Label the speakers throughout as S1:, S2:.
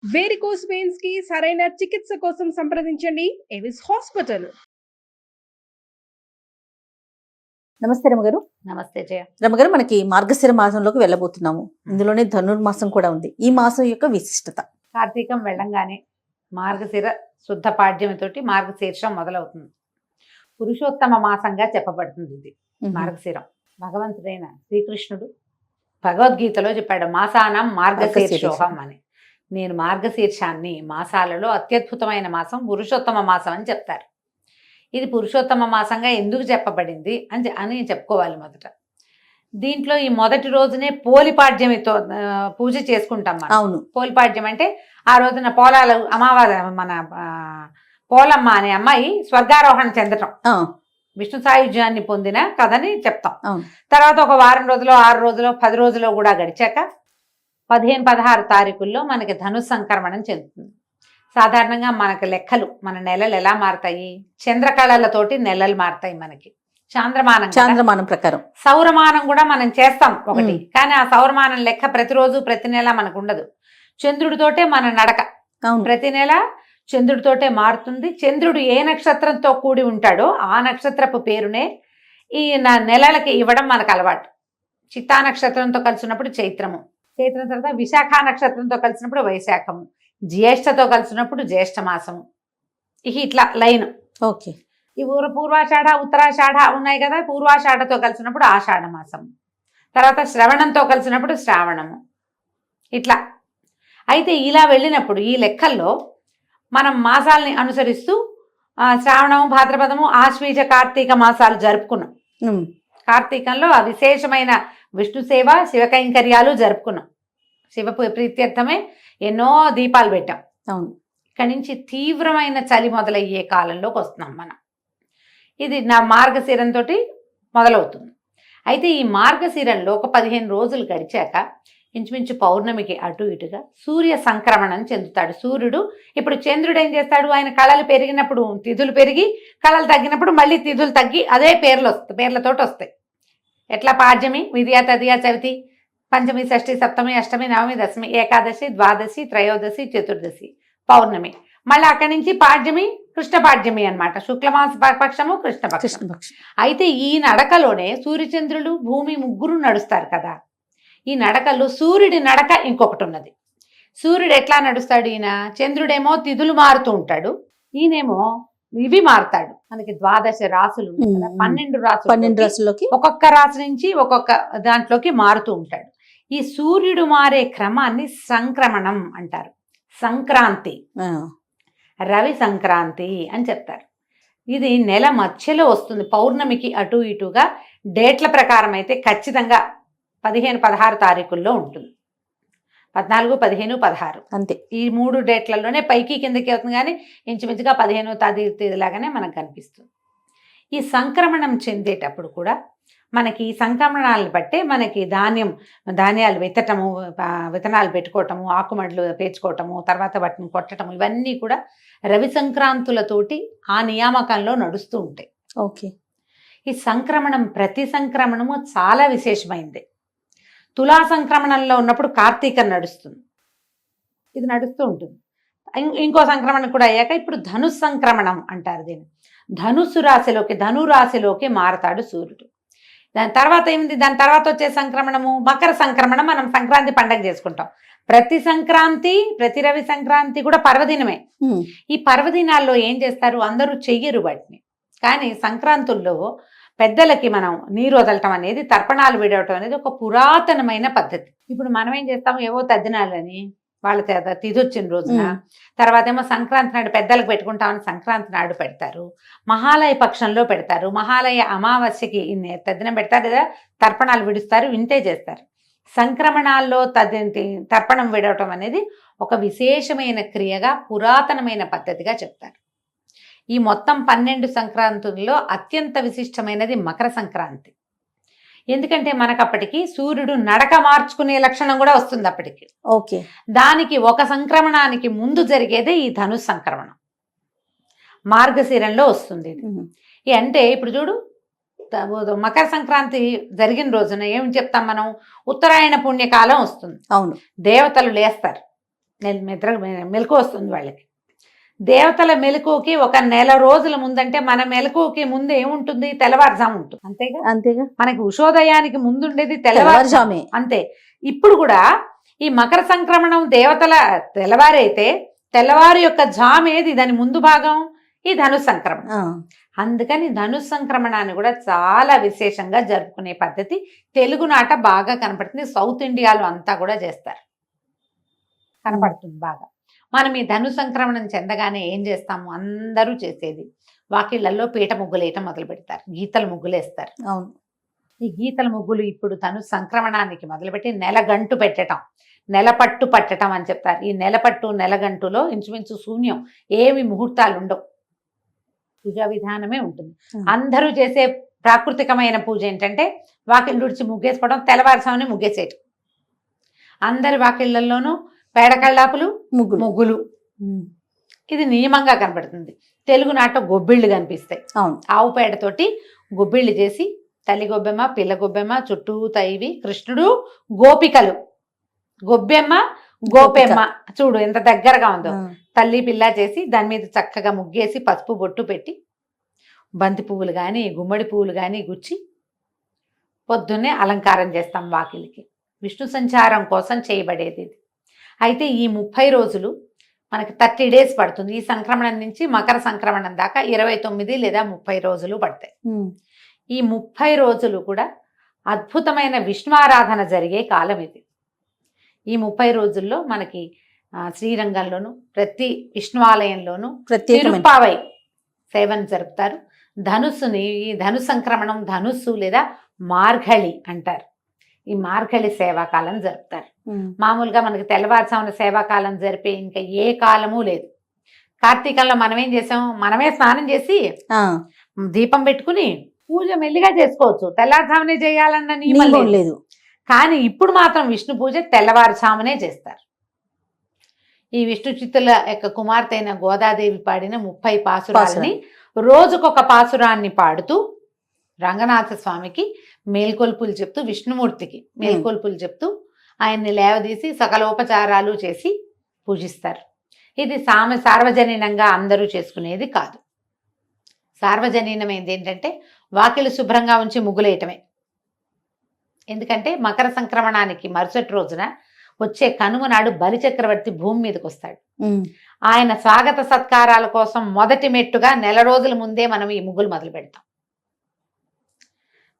S1: Varicose veins కి సరైన చికిత్స కోసం సంప్రదించండి ఎవిస్ హాస్పిటల్.
S2: నమస్తే రమగారు.
S3: నమస్తే జయ.
S2: రమగారు, మనకి మార్గశిర మాసంలోకి వెళ్ళబోతున్నాము. ఇందులోనే ధనుర్మాసం కూడా ఉంది. ఈ మాసం యొక్క విశిష్టత.
S3: కార్తీకం వెళ్ళంగానే మార్గశిర శుద్ధ పాడ్యమితోటి మార్గశీర్షం మొదలవుతుంది. పురుషోత్తమ మాసంగా చెప్పబడుతుంది ఇది మార్గశిరం. భగవంతుడైన శ్రీకృష్ణుడు భగవద్గీతలో చెప్పాడు, మాసానం మార్గశీర్షోహం అని. నేను మార్గశీర్షాన్ని మాసాలలో అత్యద్భుతమైన మాసం పురుషోత్తమ మాసం అని చెప్తారు. ఇది పురుషోత్తమ మాసంగా ఎందుకు చెప్పబడింది అని చెప్పుకోవాలి. మొదట దీంట్లో ఈ మొదటి రోజునే పోలిపాడ్యమితో పూజ చేసుకుంటాం మనం.
S2: అవును,
S3: పోలిపాడ్యం అంటే ఆ రోజున పోలాలు అమావాస్య, మన పోలమ్మ అనే అమ్మాయి స్వర్గారోహణ చెందటం, విష్ణు సాయుధ్యాన్ని పొందిన కథని చెప్తాం. తర్వాత ఒక వారం రోజులు, 6 రోజులు, 10 రోజులు కూడా గడిచాక 15-16 తారీఖుల్లో మనకి ధను సంక్రమణం చెందుతుంది. సాధారణంగా మనకి లెక్కలు, మన నెలలు ఎలా మారుతాయి? చంద్రకళలతోటి నెలలు మారుతాయి. మనకి చాంద్రమానం ప్రకారం సౌరమానం కూడా మనం చేస్తాం ఒకటి, కానీ ఆ సౌరమానం లెక్క ప్రతిరోజు ప్రతి నెల మనకు ఉండదు. చంద్రుడితోటే మన నడక ప్రతి నెల చంద్రుడితోటే మారుతుంది. చంద్రుడు ఏ నక్షత్రంతో కూడి ఉంటాడో ఆ నక్షత్రపు పేరునే ఈ నెలలకి ఇవ్వడం మనకు అలవాటు. చిత్తా నక్షత్రంతో కలిసినప్పుడు చైత్రము, చైత్రం తర్వాత విశాఖ నక్షత్రంతో కలిసినప్పుడు వైశాఖము, జ్యేష్ఠతో కలిసినప్పుడు జ్యేష్ఠ మాసము. ఇట్లా లైన్.
S2: ఓకే.
S3: ఈ పూర్వాషాఢ ఉత్తరాషాఢ ఉన్నాయి కదా, పూర్వాషాఢతో కలిసినప్పుడు ఆషాఢ మాసము, తర్వాత శ్రవణంతో కలిసినప్పుడు శ్రావణము. ఇట్లా అయితే ఇలా వెళ్ళినప్పుడు ఈ లెక్కల్లో మనం మాసాలని అనుసరిస్తూ శ్రావణము, భాద్రపదము, ఆశ్వీజ, కార్తీక మాసాలు జరుపుకున్నాం. కార్తీకంలో ఆ విశేషమైన విష్ణు సేవ, శివ కైంకర్యాలు జరుపుకున్నాం. శివ ప్రీత్యర్థమే ఎన్నో దీపాలు పెట్టాం. ఇక్కడి నుంచి తీవ్రమైన చలి మొదలయ్యే కాలంలోకి వస్తున్నాం మనం. ఇది నా మార్గశిరంతో మొదలవుతుంది. అయితే ఈ మార్గశిరంలో ఒక 15 రోజులు గడిచాక ఇంచుమించు పౌర్ణమికి అటు ఇటుగా సూర్య సంక్రమణం చెందుతాడు. సూర్యుడు ఇప్పుడు చంద్రుడు ఏం చేస్తాడు? ఆయన కళలు పెరిగినప్పుడు తిథులు పెరిగి, కళలు తగ్గినప్పుడు మళ్ళీ తిథులు తగ్గి అదే పేర్లతోటి వస్తాయి. ఎట్లా? పాడ్యమి, విద్యా, తదియా, చవితి, పంచమి, షష్ఠి, సప్తమి, అష్టమి, నవమి, దశమి, ఏకాదశి, ద్వాదశి, త్రయోదశి, చతుర్దశి, పౌర్ణమి. మళ్ళీ అక్కడి నుంచి పాడ్యమి, కృష్ణ పాడ్యమి అనమాట. శుక్లమాస పక్షము, కృష్ణపక్షం. అయితే ఈ నడకలోనే సూర్యచంద్రులు, భూమి ముగ్గురు నడుస్తారు కదా. ఈ నడకలో సూర్యుడి నడక ఇంకొకటి ఉన్నది. సూర్యుడు ఎట్లా నడుస్తాడు? ఈయన చంద్రుడేమో తిథులు మారుతూ ఉంటాడు, ఈయనేమో ఇవి మారుతాడు. మనకి 12 రాసులు, 12 రాసులకి ఒక్కొక్క రాశి నుంచి ఒక్కొక్క దాంట్లోకి మారుతూ ఉంటాడు. ఈ సూర్యుడు మారే క్రమాన్ని సంక్రమణం అంటారు. సంక్రాంతి, రవి సంక్రాంతి అని చెప్తారు. ఇది నెల మధ్యలో వస్తుంది. పౌర్ణమికి అటు ఇటుగా డేట్ల ప్రకారం అయితే ఖచ్చితంగా 15-16 తారీఖుల్లో ఉంటుంది. 14, 15, 16 అంతే. ఈ 3 డేట్లలోనే పైకి కిందకి అవుతుంది, కానీ ఇంచుమించుగా 15వ తేదీలాగానే మనకు కనిపిస్తుంది. ఈ సంక్రమణం చెందేటప్పుడు కూడా మనకి ఈ సంక్రమణాలను బట్టే మనకి ధాన్యాలు విత్తటము, విత్తనాలు పెట్టుకోవటము, ఆకుమడులు పేర్చుకోవటము, తర్వాత వాటిని కొట్టటము, ఇవన్నీ కూడా రవి సంక్రాంతులతోటి ఆ నియామకంలో నడుస్తూ ఉంటాయి.
S2: ఓకే.
S3: ఈ సంక్రమణం, ప్రతి సంక్రమణము చాలా విశేషమైంది. తులా సంక్రమణంలో ఉన్నప్పుడు కార్తీకం నడుస్తుంది, ఇది నడుస్తూ ఉంటుంది. ఇంకో సంక్రమణం కూడా అయ్యాక ఇప్పుడు ధను సంక్రమణం అంటారు దీన్ని. ధనురాశిలోకి మారతాడు సూర్యుడు. దాని తర్వాత ఏమిటి? దాని తర్వాత వచ్చే సంక్రమణము మకర సంక్రమణం. మనం సంక్రాంతి పండగ చేసుకుంటాం. ప్రతి సంక్రాంతి, ప్రతి రవి సంక్రాంతి కూడా పర్వదినమే. ఈ పర్వదినాల్లో ఏం చేస్తారు? అందరూ చెయ్యరు వాటిని, కానీ సంక్రాంతుల్లో పెద్దలకి మనం నీరు వదలటం అనేది, తర్పణాలు విడవటం అనేది ఒక పురాతనమైన పద్ధతి. ఇప్పుడు మనం ఏం చేస్తాము? ఏవో తద్దినాలని వాళ్ళ తిథి వచ్చిన రోజున, తర్వాత ఏమో సంక్రాంతి నాడు పెద్దలకు పెట్టుకుంటామని సంక్రాంతి నాడు పెడతారు. మహాలయ పక్షంలో పెడతారు. మహాలయ అమావాస్యకి తద్దినం పెడతారు లేదా తర్పణాలు విడుస్తారు, ఇంతే చేస్తారు. సంక్రమణాల్లో తర్పణం విడవటం అనేది ఒక విశేషమైన క్రియగా, పురాతనమైన పద్ధతిగా చెప్తారు. ఈ మొత్తం 12 సంక్రాంతుల్లో అత్యంత విశిష్టమైనది మకర సంక్రాంతి. ఎందుకంటే మనకు అప్పటికి సూర్యుడు నడక మార్చుకునే లక్షణం కూడా వస్తుంది అప్పటికి.
S2: ఓకే.
S3: దానికి ఒక సంక్రమణానికి ముందు జరిగేదే ఈ ధను సంక్రమణం, మార్గశిరంలో వస్తుంది. అంటే ఇప్పుడు చూడు, మకర సంక్రాంతి జరిగిన రోజున ఏం చెప్తాం మనం? ఉత్తరాయణ పుణ్యకాలం వస్తుంది.
S2: అవును.
S3: దేవతలు లేస్తారు, మెలకు వస్తుంది వాళ్ళకి. దేవతల మెలకువకి ఒక నెల రోజుల ముందంటే మన మెలకువకి ముందు ఏముంటుంది, తెల్లవారుజాము ఉంటుంది. అంతేగా,
S2: అంతేగా,
S3: మనకి ఉషోదయానికి ముందుండేది తెల్లవారుజాము.
S2: తెల్లవారుజామే.
S3: అంతే. ఇప్పుడు కూడా ఈ మకర సంక్రమణం దేవతల తెల్లవారైతే తెల్లవారు యొక్క జామ్ ఏది, దాని ముందు భాగం ఈ ధను సంక్రమణం. అందుకని ధను సంక్రమణాన్ని కూడా చాలా విశేషంగా జరుపుకునే పద్ధతి తెలుగునాట బాగా కనపడుతుంది. సౌత్ ఇండియాలో అంతా కూడా చేస్తారు, కనపడుతుంది బాగా. మనం ఈ ధను సంక్రమణం చెందగానే ఏం చేస్తాము, అందరూ చేసేది వాకిళ్లలో పీట ముగ్గులు వేయటం మొదలు పెడతారు, గీతల ముగ్గులు వేస్తారు.
S2: అవును.
S3: ఈ గీతల ముగ్గులు ఇప్పుడు ధను సంక్రమణానికి మొదలుపెట్టి నెలగంటు పెట్టడం, నెలపట్టు పట్టడం అని చెప్తారు. ఈ నెలపట్టు నెలగంటులో ఇంచుమించు శూన్యం, ఏమి ముహూర్తాలు ఉండవు, పూజా విధానమే ఉంటుంది. అందరూ చేసే ప్రాకృతికమైన పూజ ఏంటంటే వాకిళ్ళు ఉడిచి ముగ్గేసుకోవడం, తెల్లవారుసామని ముగ్గేసేయటం. అందరి వాకిళ్లలోనూ పేడకళ్ళాపులు, ముగ్గులు. ఇది నియమంగా కనబడుతుంది. తెలుగునాట గొబ్బిళ్ళు కనిపిస్తాయి. ఆవు పేడతోటి గొబ్బిళ్ళు చేసి తల్లి గొబ్బెమ్మ, పిల్ల గొబ్బెమ్మ, చుట్టూ తైవి, కృష్ణుడు, గోపికలు, గొబ్బెమ్మ గోపెమ్మ, చూడు ఎంత దగ్గరగా ఉందో. తల్లి పిల్ల చేసి దాని మీద చక్కగా ముగ్గేసి పసుపు బొట్టు పెట్టి బంతి పువ్వులు కానీ గుమ్మడి పువ్వులు కానీ గుచ్చి పొద్దున్నే అలంకారం చేస్తాం వాకిలికి. విష్ణు సంచారం కోసం చేయబడేది ఇది. అయితే ఈ 30 రోజులు మనకి 30 days పడుతుంది. ఈ సంక్రమణం నుంచి మకర సంక్రమణం దాకా 29 లేదా 30 రోజులు పడతాయి. ఈ 30 రోజులు కూడా అద్భుతమైన విష్ణు ఆరాధన జరిగే కాలం ఇది. ఈ 30 రోజుల్లో మనకి శ్రీరంగంలోను ప్రతి విష్ణు ఆలయంలోనూ తిరుప్పావై సేవను జరుపుతారు. ధనుస్సుని, ఈ ధను సంక్రమణం ధనుస్సు లేదా మార్గళి అంటారు. ఈ మార్గళి సేవాకాలం జరుపుతారు. మామూలుగా మనకి తెల్లవారుజామున సేవాకాలం జరిపే ఇంకా ఏ కాలము లేదు. కార్తీకంలో మనం ఏం చేసాం, మనమే స్నానం చేసి దీపం పెట్టుకుని పూజ మెల్లిగా చేసుకోవచ్చు, తెల్లవారుజామునే చేయాలన్న నియమం లేదు. కానీ ఇప్పుడు మాత్రం విష్ణు పూజ తెల్లవారుజామునే చేస్తారు. ఈ విష్ణు చిత్తుల యొక్క కుమార్తె అయిన గోదాదేవి పాడిన 30 పాసురాలని రోజుకొక పాసురాన్ని పాడుతూ రంగనాథ స్వామికి మేల్కొల్పులు చెప్తూ, విష్ణుమూర్తికి మేల్కొల్పులు చెప్తూ ఆయన్ని లేవదీసి సకలోపచారాలు చేసి పూజిస్తారు. ఇది సార్వజనీనంగా అందరూ చేసుకునేది కాదు. సార్వజనీనమైంది ఏంటంటే వాకిలు శుభ్రంగా ఉంచి ముగ్గులేయటమే. ఎందుకంటే మకర సంక్రమణానికి మరుసటి రోజున వచ్చే కనుమ నాడు బలిచక్రవర్తి భూమి మీదకి వస్తాడు. ఆయన స్వాగత సత్కారాల కోసం మొదటి మెట్టుగా నెల రోజుల ముందే మనం ఈ ముగ్గులు మొదలు పెడతాం.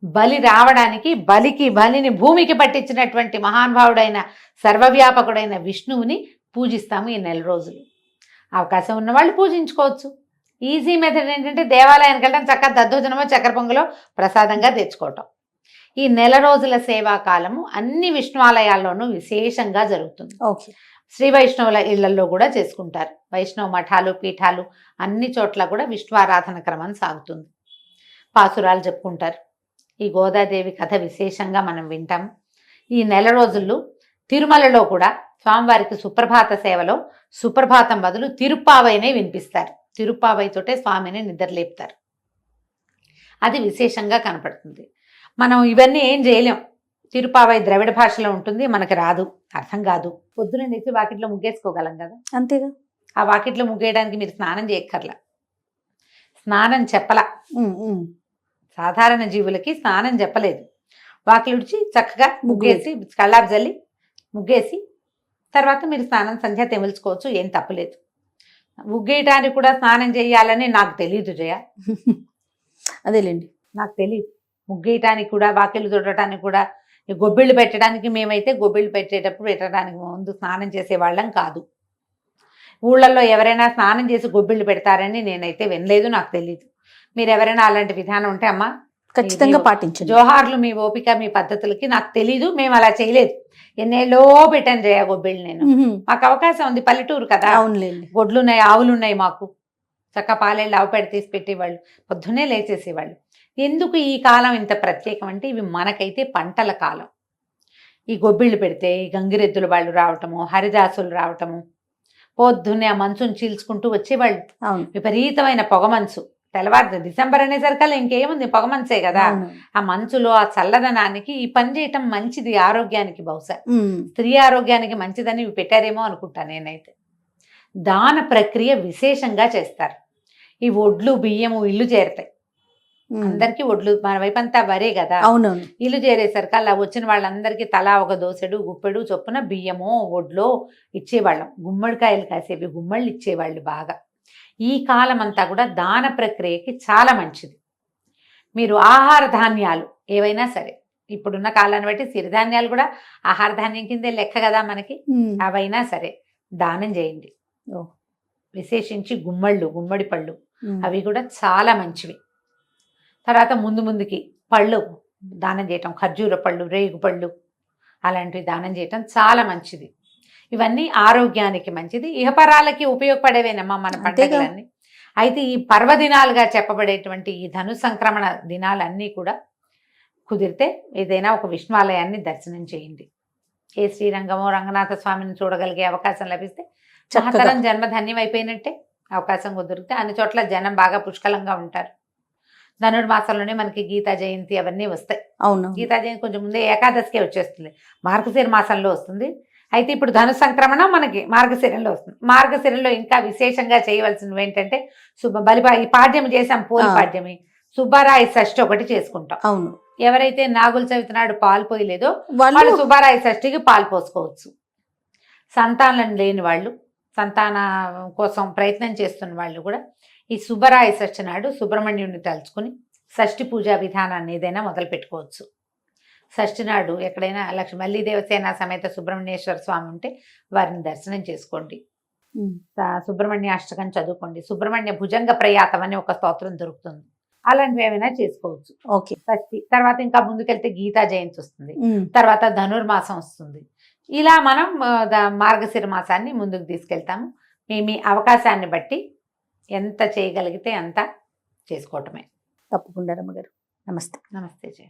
S3: బలి రావడానికి బలిని భూమికి పట్టించినటువంటి మహానుభావుడైన సర్వవ్యాపకుడైన విష్ణువుని పూజిస్తాము ఈ నెల రోజులు. అవకాశం ఉన్న వాళ్ళు పూజించుకోవచ్చు. ఈజీ మెథడ్ ఏంటంటే దేవాలయానికి వెళ్ళడం, చక్కగా దద్దోజనమో చక్కెర పొంగలో ప్రసాదంగా తెచ్చుకోవటం. ఈ నెల రోజుల సేవా కాలము అన్ని విష్ణు ఆలయాల్లోనూ విశేషంగా జరుగుతుంది. శ్రీ వైష్ణవుల ఇళ్లలో కూడా చేసుకుంటారు. వైష్ణవ మఠాలు, పీఠాలు అన్ని చోట్ల కూడా విష్ణు ఆరాధన క్రమం సాగుతుంది. పాసురాలు చెప్పుకుంటారు. ఈ గోదాదేవి కథ విశేషంగా మనం వింటాం. ఈ నెల రోజుల్లో తిరుమలలో కూడా స్వామివారికి సుప్రభాత సేవలో సుప్రభాతం బదులు తిరుప్పావైనే వినిపిస్తారు. తిరుప్పావైతోటే స్వామిని నిద్రలేపుతారు. అది విశేషంగా కనపడుతుంది. మనం ఇవన్నీ ఏం చేయలేం. తిరుప్పావై ద్రవిడ భాషలో ఉంటుంది, మనకి రాదు, అర్థం కాదు. పొద్దున లేచి వాకిట్లో ముగ్గేసుకోగలం కదా, అంతేగా. ఆ వాకిట్లో ముగ్గేయడానికి మీరు స్నానం చేయక్కర్లా, స్నానం చెప్పలా. సాధారణ జీవులకి స్నానం చెప్పలేదు. వాకిలుడిచి చక్కగా ముగ్గేసి కళ్ళాపు జల్లి ముగ్గేసి తర్వాత మీరు స్నానం సంధ్య తెముల్చుకోవచ్చు, ఏం తప్పలేదు. ముగ్గేయటానికి కూడా స్నానం చేయాలని నాకు తెలీదు జయ.
S2: అదేలేండి,
S3: నాకు తెలియదు. ముగ్గేయటానికి కూడా, వాకిళ్ళు తుడటానికి కూడా, గొబ్బిళ్ళు పెట్టడానికి మేమైతే గొబ్బిళ్ళు పెట్టడానికి ముందు స్నానం చేసేవాళ్ళం కాదు. ఊళ్ళల్లో ఎవరైనా స్నానం చేసి గొబ్బిళ్ళు పెడతారని నేనైతే వినలేదు, నాకు తెలీదు. మీరు ఎవరైనా అలాంటి విధానం ఉంటే అమ్మా
S2: ఖచ్చితంగా పాటించండి.
S3: జోహార్లు మీ ఓపిక, మీ పద్ధతులకి. నాకు తెలీదు, మేము అలా చేయలేదు. ఎన్నేళ్ళో పెట్టాను జయ గొబ్బిళ్ళు నేను. మాకు అవకాశం ఉంది, పల్లెటూరు కదా, గొడ్లు ఉన్నాయి, ఆవులు ఉన్నాయి మాకు. చక్క పాలేళ్ళు ఆవు పెడ తీసి పెట్టేవాళ్ళు, పొద్దున్నే లేచేసేవాళ్ళు. ఎందుకు ఈ కాలం ఇంత ప్రత్యేకం అంటే ఇవి మనకైతే పంటల కాలం. ఈ గొబ్బిళ్ళు పెడితే ఈ గంగిరెద్దుల వాళ్ళు రావటము, హరిదాసులు రావటము, పొద్దున్నే ఆ మంచుని చీల్చుకుంటూ వచ్చేవాళ్ళు. విపరీతమైన పొగ మంచు, తెల్లవారు డిసెంబర్ అనేసరికల్లా ఇంకేముంది, పొగ మంచే కదా.
S2: అవును.
S3: ఆ మంచులో ఆ చల్లదనానికి ఈ పని చేయటం మంచిది ఆరోగ్యానికి. బహుశా
S2: ఉమ్.
S3: స్త్రీ ఆరోగ్యానికి మంచిదని ఇవి పెట్టారేమో అనుకుంటా నేనైతే. దాన ప్రక్రియ విశేషంగా చేస్తారు. ఈ ఒడ్లు బియ్యము ఇల్లు చేరుతాయి.
S2: ఉమ్.
S3: అందరికీ ఒడ్లు, మన వైపంతా వరే కదా.
S2: అవునవును.
S3: ఇల్లు చేరేసరికి అలా వచ్చిన వాళ్ళందరికీ తలా ఒక దోసెడు గుప్పెడు చొప్పున బియ్యమో ఒడ్లో ఇచ్చేవాళ్ళం. గుమ్మడికాయలు కాసేవి గుమ్మళ్ళు ఇచ్చేవాళ్ళు బాగా. ఈ కాలం అంతా కూడా దాన ప్రక్రియకి చాలా మంచిది. మీరు ఆహార ధాన్యాలు ఏవైనా సరే, ఇప్పుడున్న కాలాన్ని బట్టి సిరిధాన్యాలు కూడా ఆహార ధాన్యం కిందే లెక్క కదా మనకి.
S2: ఉమ్.
S3: అవైనా సరే దానం చేయండి.
S2: ఓ.
S3: విశేషించి గుమ్మడి పళ్ళు
S2: ఉమ్.
S3: అవి కూడా చాలా మంచివి. తర్వాత ముందుకి పళ్ళు దానం చేయటం, ఖర్జూర పళ్ళు, రేగు పళ్ళు అలాంటివి దానం చేయటం చాలా మంచిది. ఇవన్నీ ఆరోగ్యానికి మంచిది, ఇహపరాలకి ఉపయోగపడేవేనమ్మా మన
S2: అంతేగా.
S3: పండుగలన్నీ. అయితే ఈ పర్వదినాలుగా చెప్పబడేటువంటి ఈ ధను సంక్రమణ దినాలన్నీ కూడా కుదిరితే ఏదైనా ఒక విష్ణువాలయాన్ని దర్శనం చేయండి. ఏ శ్రీరంగమో రంగనాథ స్వామిని చూడగలిగే అవకాశం లభిస్తే
S2: చక్కగా.
S3: మహతరం జన్మ ధన్యం అయిపోయినట్టే. అవకాశం కుదిరితే అన్ని చోట్ల జనం బాగా పుష్కలంగా ఉంటారు. ధనుర్మాసంలోనే మనకి గీతా జయంతి అవన్నీ వస్తాయి.
S2: అవును.
S3: గీతా జయంతి కొంచెం ముందే ఏకాదశికే వచ్చేస్తుంది, మార్గశిర మాసంలో వస్తుంది. అయితే ఇప్పుడు ధను సంక్రమణ మనకి మార్గశిరంలో వస్తుంది. మార్గశిరంలో ఇంకా విశేషంగా చేయవలసినవి ఏంటంటే ఈ పాడ్యం చేసాం, పోలి పాడ్యమి, సుబ్బారాయి షష్ఠి ఒకటి చేసుకుంటాం.
S2: అవును.
S3: ఎవరైతే నాగుల చవితి నాడు పాలు పోయలేదో
S2: వాళ్ళు
S3: వాళ్ళు సుబ్బారాయి షష్ఠికి పాలు పోసుకోవచ్చు. సంతానం లేని వాళ్ళు, సంతాన కోసం ప్రయత్నం చేస్తున్న వాళ్ళు కూడా ఈ సుబ్బరాయ షష్ఠి నాడు సుబ్రహ్మణ్యుడిని తలుచుకుని షష్ఠి పూజా విధానాన్ని ఏదైనా మొదలు పెట్టుకోవచ్చు. షష్ఠి నాడు ఎక్కడైనా మల్లి దేవసేన సమేత సుబ్రహ్మణ్యేశ్వర స్వామి ఉంటే వారిని దర్శనం చేసుకోండి.
S2: ఉమ్.
S3: సుబ్రహ్మణ్య అష్టకం చదువుకోండి. సుబ్రహ్మణ్య భుజంగ ప్రయాతం అని ఒక స్తోత్రం దొరుకుతుంది, అలాంటివి ఏమైనా చేసుకోవచ్చు.
S2: ఓకే.
S3: షష్ఠి తర్వాత ఇంకా ముందుకెళ్తే గీతా జయంతి వస్తుంది,
S2: ఉమ్.
S3: తర్వాత ధనుర్మాసం వస్తుంది. ఇలా మనం మార్గశిర మాసాన్ని ముందుకు తీసుకెళ్తాము. మీ అవకాశాన్ని బట్టి ఎంత చేయగలిగితే అంత చేసుకోవటమే.
S2: తప్పకుండా రమ్మగారు. నమస్తే.
S3: నమస్తే జయ.